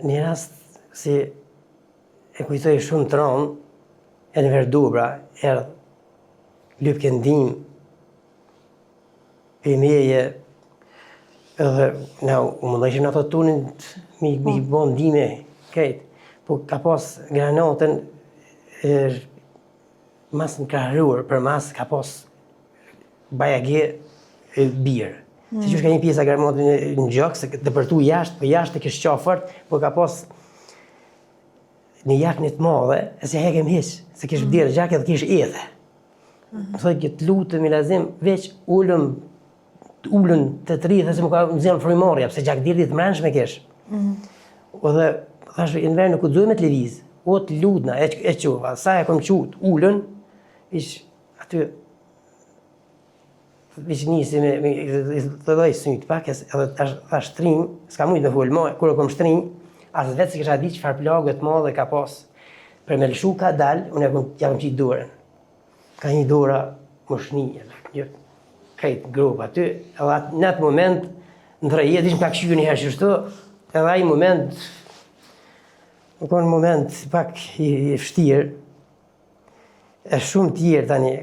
një rast si e kujtoj shumë të ronë, e në Verdubra, lyp këndim, për meje, edhe na u mundojshim në ato tunin mi bo ndime, krejt. Po ka pas granatën, mas në krahëruar, për mas ka pas bajagje birë. Se që ka një pjesë a granatën në gjokë, se dëpërtu jashtë, po jashtë e kështë qafërt, po ka pas një jakë një të madhe, e se hekem hiq, se kishë vdirë gjakë edhe kishë ethe. Më thoi këtë lutë me lazim, veç ullën të të rithë, se më ka më zemë frimarja, pëse gjakë dirë ditë mrenshme kish. O dhe, thashë, në verë nuk u dzoj me të levizë, o të lutëna, e qova, sa e kom qutë ullën, aty, vish njësi me të dojë sënjtë pak, edhe ta shtrim, s'ka mujtë me full, kur e kom shtrim, asë vetë se kisha di që farë plagët madhe ka pas, për me lëshu ka dalë, unë ja kom qitë dorën. Ka një dora më shnije, krejtë gropë aty, edhe në atë moment, në të rejet, ishmë ka këshyë një herë qështu, edhe aji moment, në konë moment pak i fështirë, e shumë tjerë tani,